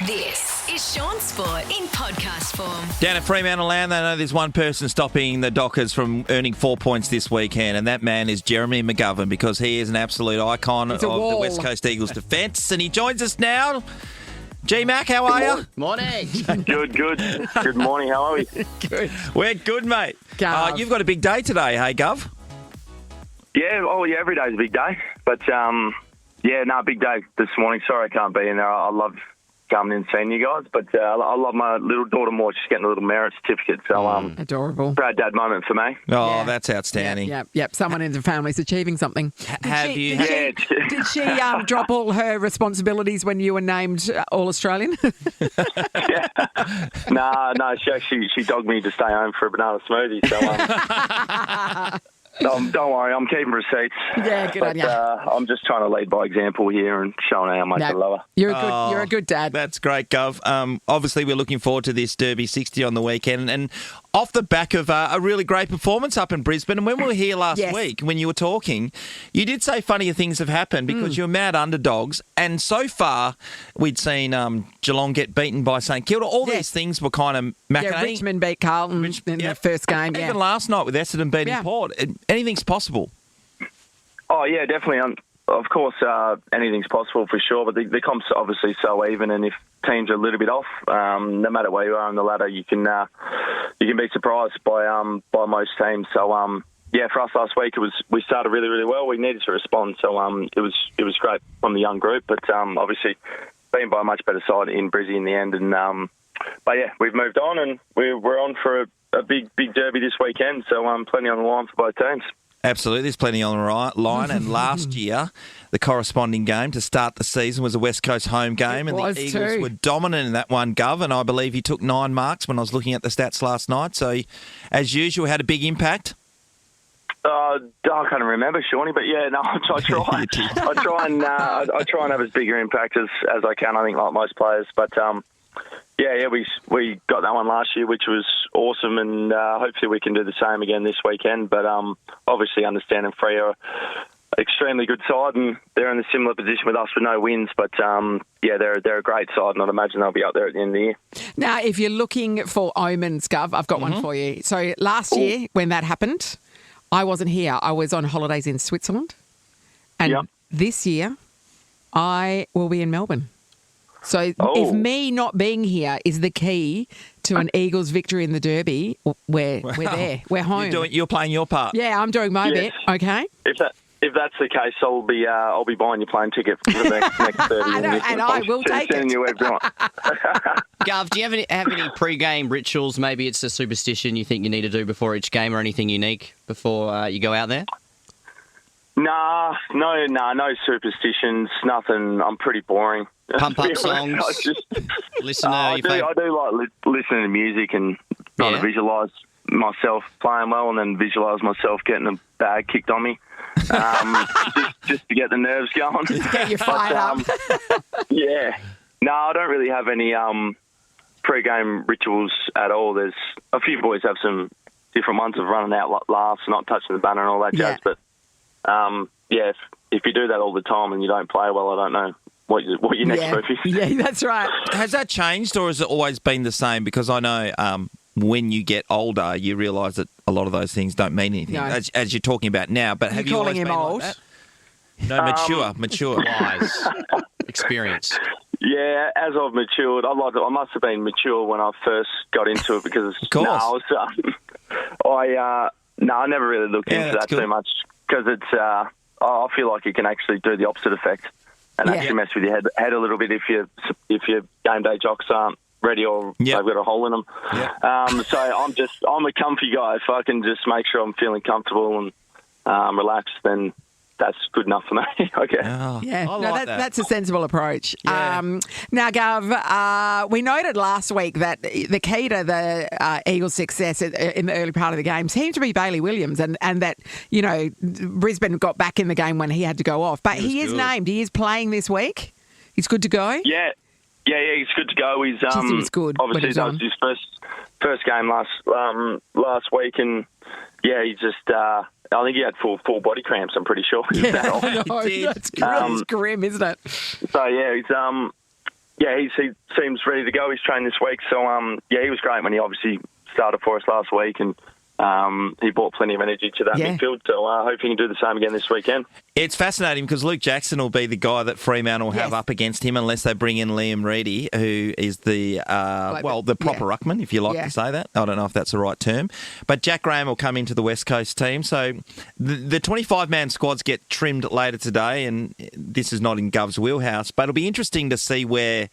This is Shaun Sport in podcast form. Down at Fremantle Land, they know there's one person stopping the Dockers from earning 4 points this weekend, and that man is Jeremy McGovern, because he is an absolute icon of the West Coast Eagles defence, and he joins us now. G-Mac, how are you? Morning. Good. Good morning, how are we? Good. We're good, mate. Gov. You've got a big day today, hey, Gov? Yeah, every day's a big day. But, big day this morning. Sorry I can't be in there. I love coming in and seeing you guys, but I love my little daughter more. She's getting a little merit certificate, so Adorable. proud dad moment for me. Oh, Yeah. that's outstanding. Yep. Someone in the family's achieving something. Did she drop all her responsibilities when you were named All-Australian? No, she dogged me to stay home for a banana smoothie, so don't worry, I'm keeping receipts. Yeah, good on you. I'm just trying to lead by example here and showing how much I love her. You're a good dad. That's great, Gov. Obviously, we're looking forward to this Derby 60 on the weekend, and off the back of a really great performance up in Brisbane. And when we were here last week, when you were talking, you did say funnier things have happened because you're mad underdogs. And so far, we'd seen Geelong get beaten by St Kilda. All these things were kind of machinating. Richmond beat Carlton in the first game. Even last night with Essendon beating Port. Anything's possible. Oh, yeah, definitely. Of course, anything's possible for sure, but the comp's obviously so even, and if teams are a little bit off, no matter where you are on the ladder, you can be surprised by most teams. So, for us last week, we started really, really well. We needed to respond, so it was great from the young group, but obviously being by a much better side in Brizzy in the end. And we've moved on, and we're on for a big derby this weekend. So plenty on the line for both teams. Absolutely, there's plenty on the line. And last year, the corresponding game to start the season was a West Coast home game, and the Eagles were dominant in that one, Gov, and I believe he took 9 marks when I was looking at the stats last night. So, as usual, had a big impact. I can't remember, Shawnee, but I try. I try and have as big an impact as I can. I think, like most players, but we got that one last year, which was awesome, and hopefully we can do the same again this weekend. But obviously, understanding Free are extremely good side, and they're in a similar position with us with no wins. But they're a great side, and I'd imagine they'll be up there at the end of the year. Now, if you're looking for omens, Gov, I've got one for you. So last year, when that happened, I wasn't here. I was on holidays in Switzerland, and this year, I will be in Melbourne. So if me not being here is the key to an Eagles victory in the Derby, we're there. We're home. You're playing your part. Yeah, I'm doing my bit. Okay. If that's the case, I'll be buying your plane ticket for the next 30 years. And I will take it. You everyone. Gav, do you have any pre-game rituals? Maybe it's a superstition you think you need to do before each game, or anything unique before you go out there? No superstitions, nothing. I'm pretty boring. Pump up songs. Listen to I do like listening to music and trying to visualise myself playing well, and then visualise myself getting a bag kicked on me, just to get the nerves going. Just get you fired up. No, I don't really have any pre-game rituals at all. There's a few boys have some different ones of running out laughs, not touching the banner and all that jazz, but if you do that all the time and you don't play well, I don't know what your next move is. Yeah, that's right. Has that changed, or has it always been the same? Because I know when you get older, you realise that a lot of those things don't mean anything, as you're talking about now. But have you always been old? like that? No, mature. Wise. Experience. Yeah, as I've matured, I must have been mature when I first got into it, because of course. I never really looked into that too much, because it's I feel like it can actually do the opposite effect and actually mess with your head a little bit if your game day jocks aren't ready, or they've got a hole in them. So I'm a comfy guy. If I can just make sure I'm feeling comfortable and relaxed, then that's good enough for me. Okay. Oh, that's a sensible approach. Yeah. Now, Gav, we noted last week that the key to the Eagles' success in the early part of the game seemed to be Bailey Williams, and that, Brisbane got back in the game when he had to go off. But he is named. He is playing this week. He's good to go. Yeah, he's good to go. He's he was good. Obviously, that was his first game last week, and he just. I think he had full body cramps, I'm pretty sure. Yeah, that's grim, isn't it? So, he's Yeah, he seems ready to go. He's trained this week. So, he was great when he obviously started for us last week, and he brought plenty of energy to that midfield. So I hope he can do the same again this weekend. It's fascinating because Luke Jackson will be the guy that Fremantle will have up against him unless they bring in Liam Reedy, who is the proper ruckman, if you like to say that. I don't know if that's the right term. But Jack Graham will come into the West Coast team. So the 25-man squads get trimmed later today, and this is not in Gov's wheelhouse, but it'll be interesting to see where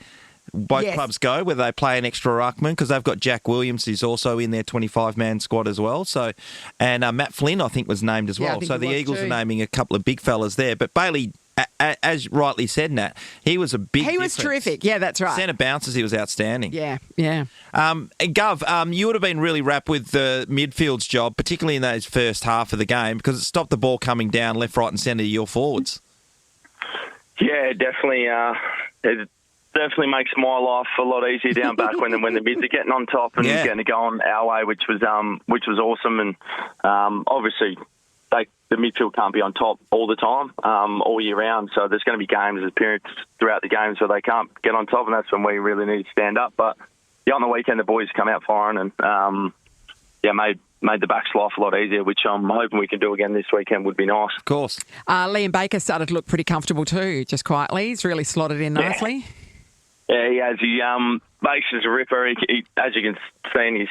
both clubs go, whether they play an extra ruckman, because they've got Jack Williams, who's also in their 25-man squad as well. So, and Matt Flynn, I think, was named as well. So the Eagles are naming a couple of big fellas there. But Bailey, as rightly said, Nat, he was a big He was terrific. Yeah, that's right. Centre bounces, he was outstanding. Yeah, yeah. And Gov, you would have been really wrapped with the midfield's job, particularly in those first half of the game, because it stopped the ball coming down left, right and centre to your forwards. Yeah, definitely. It definitely makes my life a lot easier down back when the mids are getting on top and getting it going our way, which was awesome. And obviously, the midfield can't be on top all the time, all year round. So there's going to be games, there's periods throughout the games where they can't get on top, and that's when we really need to stand up. But on the weekend, the boys come out firing and made the back's life a lot easier, which I'm hoping we can do again this weekend. Would be nice. Of course. Liam Baker started to look pretty comfortable too, just quietly. He's really slotted in nicely. Yeah, he has. Bakes is a ripper. He, as you can see, he's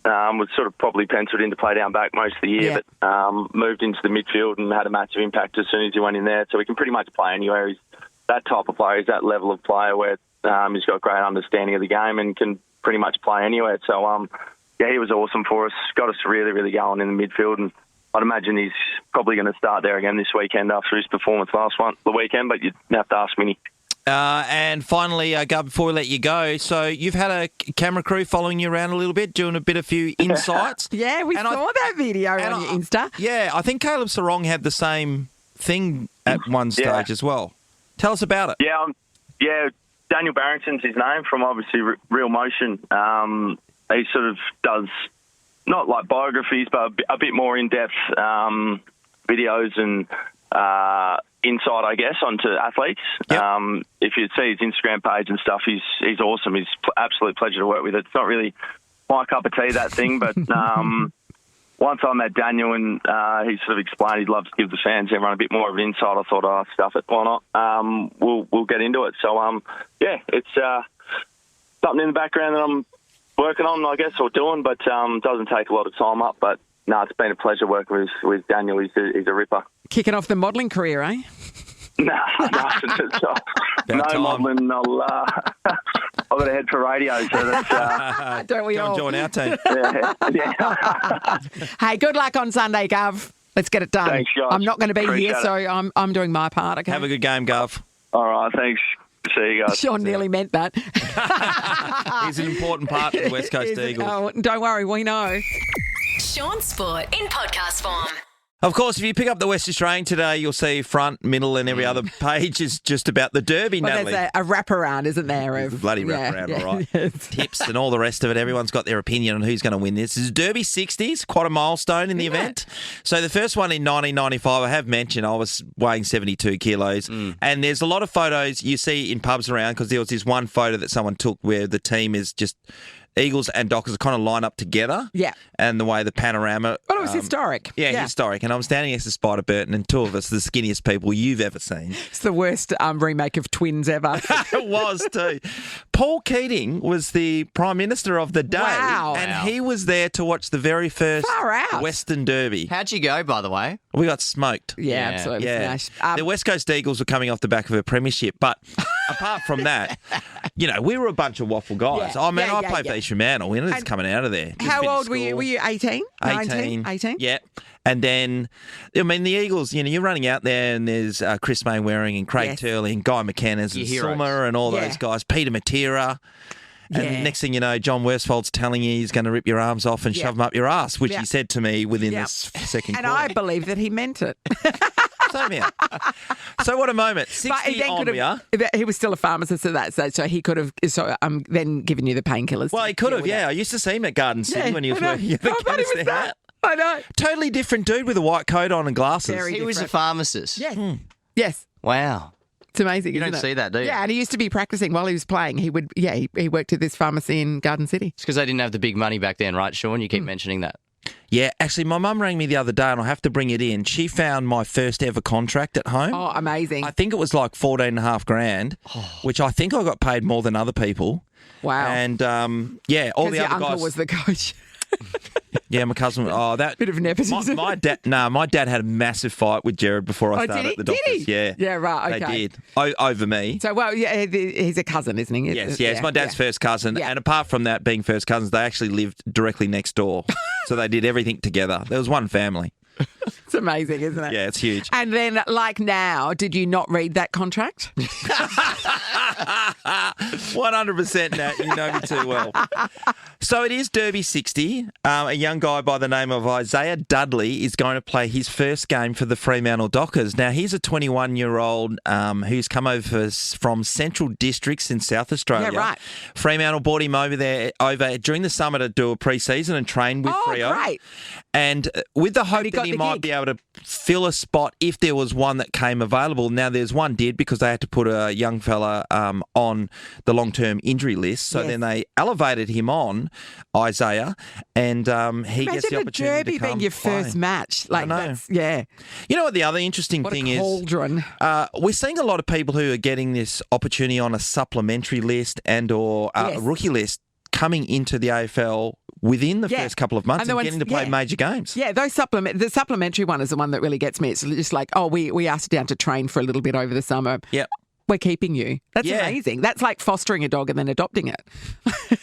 was sort of probably penciled in to play down back most of the year, but moved into the midfield and had a massive impact as soon as he went in there. So he can pretty much play anywhere. He's that type of player. He's that level of player where he's got a great understanding of the game and can pretty much play anywhere. So, he was awesome for us. Got us really, really going in the midfield, and I'd imagine he's probably going to start there again this weekend after his performance the weekend, but you'd have to ask Minnie. And finally, Gov, before we let you go, so you've had a camera crew following you around a little bit, doing a few insights. Yeah, we saw that video on your Insta. Yeah, I think Caleb Sarong had the same thing at one stage as well. Tell us about it. Yeah, Daniel Barrington's his name from obviously Real Motion. He sort of does not like biographies, but a bit more in-depth videos and insight, I guess, onto athletes. Yep. If you see his Instagram page and stuff, he's awesome. He's absolute pleasure to work with. It's not really my cup of tea, that thing, but once I met Daniel and he sort of explained he'd love to give the fans, everyone, a bit more of an insight, I thought, stuff it, why not? We'll get into it. So, it's something in the background that I'm working on, I guess, or doing, but doesn't take a lot of time up. But no, it's been a pleasure working with Daniel. He's a ripper. Kicking off the modelling career, eh? No modelling. I've got to head for radio, so that's... Don't we all? Join our team. Hey, good luck on Sunday, Gov. Let's get it done. Thanks, guys. I'm not going to be Appreciate here, so I'm doing my part, okay? Have a good game, Gov. All right, thanks. See you guys. Shaun nearly meant that. He's an important part of the West Coast Eagles. Oh, don't worry, we know. Shaun Sport in podcast form. Of course, if you pick up the West Australian today, you'll see front, middle and every other page is just about the Derby, Well, Natalie. there's a wraparound, isn't there? There's a bloody wraparound, all right. Yes. Tips and all the rest of it. Everyone's got their opinion on who's going to win this. This is Derby 60s, quite a milestone in the event. So the first one in 1995, I have mentioned I was weighing 72 kilos. And there's a lot of photos you see in pubs around because there was this one photo that someone took where the team is just... Eagles and Dockers kind of line up together. Yeah. And the way the panorama... But it was historic. Yeah, historic. And I'm standing next to Spider Burton and two of us, the skinniest people you've ever seen. It's the worst remake of Twins ever. It was too. Paul Keating was the Prime Minister of the day. Wow. And he was there to watch the very first Far out. Western Derby. How'd you go, by the way? We got smoked. Yeah, absolutely. Yeah. Smashed. The West Coast Eagles were coming off the back of a premiership. But apart from that, we were a bunch of waffle guys. Yeah. I mean, I Yeah, played for East Fremantle. It's coming out of there. Just How finished old were you? school. Were you 18? 18? Yeah. And then, I mean, the Eagles, you're running out there and there's Chris Mainwaring and Craig Turley and Guy McKenna's and Summer and all those guys, Peter Matera. And next thing you know, John Worsfold's telling you he's going to rip your arms off and shove them up your ass, which he said to me within the second And quarter. I believe that he meant it. Same here. So what a moment. 60 on ya. He was still a pharmacist at that stage, so he could have then given you the painkillers. Well, he could have, I used to see him at Garden City when he was working at the chemist there. I know. Totally different dude with a white coat on and glasses. Very He was a different. pharmacist. Yeah. Yes. Wow. It's amazing. You isn't don't it? see that, do you? Yeah, and he used to be practicing while he was playing. He worked at this pharmacy in Garden City. It's because they didn't have the big money back then, right, Shaun? You Hmm. keep mentioning that. Yeah, actually, my mum rang me the other day, and I have to bring it in. She found my first ever contract at home. Oh, amazing. I think it was like 14.5 grand, which I think I got paid more than other people. Wow. And all the Because other your guys. uncle was the coach. Yeah, my cousin. Oh, that Bit of nepotism. My dad. No, my dad had a massive fight with Jared before I started did at the he? doctors. Did he? Yeah, Yeah, right, They okay. did over me. So, well, yeah, he's a cousin, isn't he? Yes, it's my dad's first cousin. Yeah. And apart from that being first cousins, they actually lived directly next door. So they did everything together. There was one family. It's amazing, isn't it? Yeah, it's huge. And then, like now, did you not read that contract? 100%, Nat. You know me too well. So it is Derby 60. A young guy by the name of Isaiah Dudley is going to play his first game for the Fremantle Dockers. Now, he's a 21-year-old who's come over from Central Districts in South Australia. Yeah, right. Fremantle brought him over during the summer to do a pre-season and train with Freo. Great. And with the hope he that got he the might gig. be able to fill a spot if there was one that came available. Now, there's one did because they had to put a young fella on the long-term injury list. So Yes. then they elevated him on, Isaiah, and he gets the Imagine a opportunity derby to come being your play. first match. Like, know. that's, yeah. You know what the other interesting What thing a is? cauldron. We're seeing a lot of people who are getting this opportunity on a supplementary list and or Yes. a rookie list coming into the AFL within the Yeah. first couple of months And the and ones- getting to play yeah. major games. Yeah, the supplementary one is the one that really gets me. It's just like, oh, we asked you down to train for a little bit over the summer. Yep. We're keeping you. That's Yeah. amazing. That's like fostering a dog and then adopting it.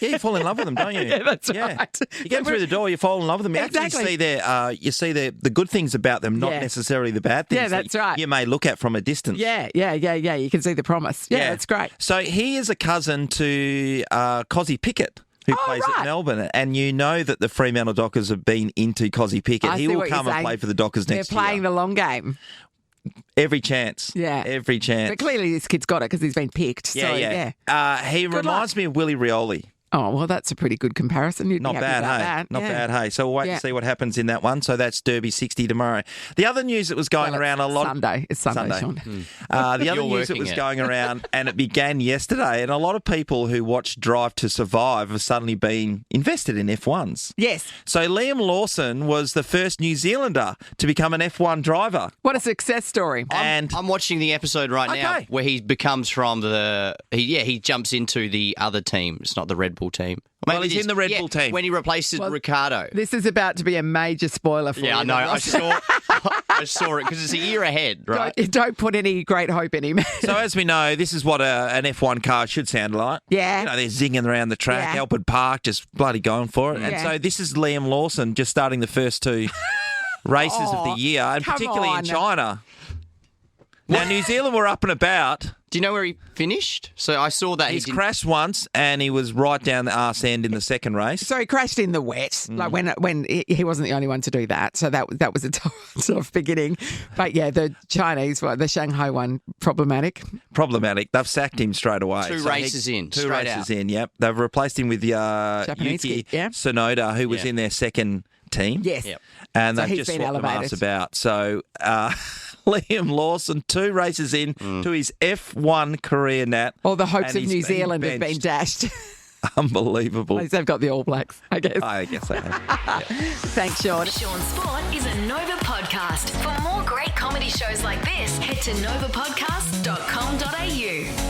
Yeah, you fall in love with them, don't you? Yeah, that's right. You get them through the door, you fall in love with them. You actually Exactly. see the good things about them, not Yeah. necessarily the bad things. Yeah, that's that right. You may look at from a distance. Yeah. You can see the promise. Yeah, that's great. So he is a cousin to Cozzy Pickett, who plays right. at Melbourne, and you know that the Fremantle Dockers have been into Cozzy Pickett. I He see will what you're come and saying. play for the Dockers They're next playing year. the long game. Every chance. Yeah. Every chance. But clearly this kid's got it because he's been picked. Yeah, so, yeah. He reminds me of Willie Rioli. Oh, well, that's a pretty good comparison. You'd Not be happy bad, about hey? that. Not Yeah. bad, hey? So we'll wait Yeah. and see what happens in that one. So that's Derby 60 tomorrow. The other news that was going Well, around a lot. Sunday. It's Sunday, Shaun. The other You're news that working was it. going around, and it began yesterday, and a lot of people who watched Drive to Survive have suddenly been invested in F1s. Yes. So Liam Lawson was the first New Zealander to become an F1 driver. What a success story. And I'm watching the episode right now Okay. where he becomes from he jumps into the other team. It's not the Red Bull team. Well, Maybe he's it is. in the Red Yeah, Bull team. when he replaces Ricardo. This is about to be a major spoiler for you. Yeah, I know. I Ross. saw it because it's a year ahead, right? Don't put any great hope in him. so as we know, this is what an F1 car should sound like. Yeah. You know, they're zinging around the track, Yeah. Alford Park, just bloody going for it. And Yeah. so this is Liam Lawson just starting the first two races of the year, and come particularly on. in China. Now, New Zealand were up and about. Do you know where he finished? So I saw that He's he didn't- crashed once, and he was right down the arse end in the second race. So he crashed in the wet, like when he wasn't the only one to do that. So that was a tough beginning. But yeah, the Chinese one, the Shanghai one, problematic. Problematic. They've sacked him straight away. Two races in, Two straight races out. in, yep. They've replaced him with Japanese Yuki kid, yeah. Sonoda, who was Yeah. in their second team. Yes. Yep. And So they've he's just been swapped them elevated. ass about. So Liam Lawson, 2 races in to his F1 career, Nat. All the hopes and of he's New been Zealand have been benched. dashed. Unbelievable. At least they've got the All Blacks, I guess. I guess they have. Thanks, Shaun. Shaun Sport is a Nova podcast. For more great comedy shows like this, head to novapodcast.com.au.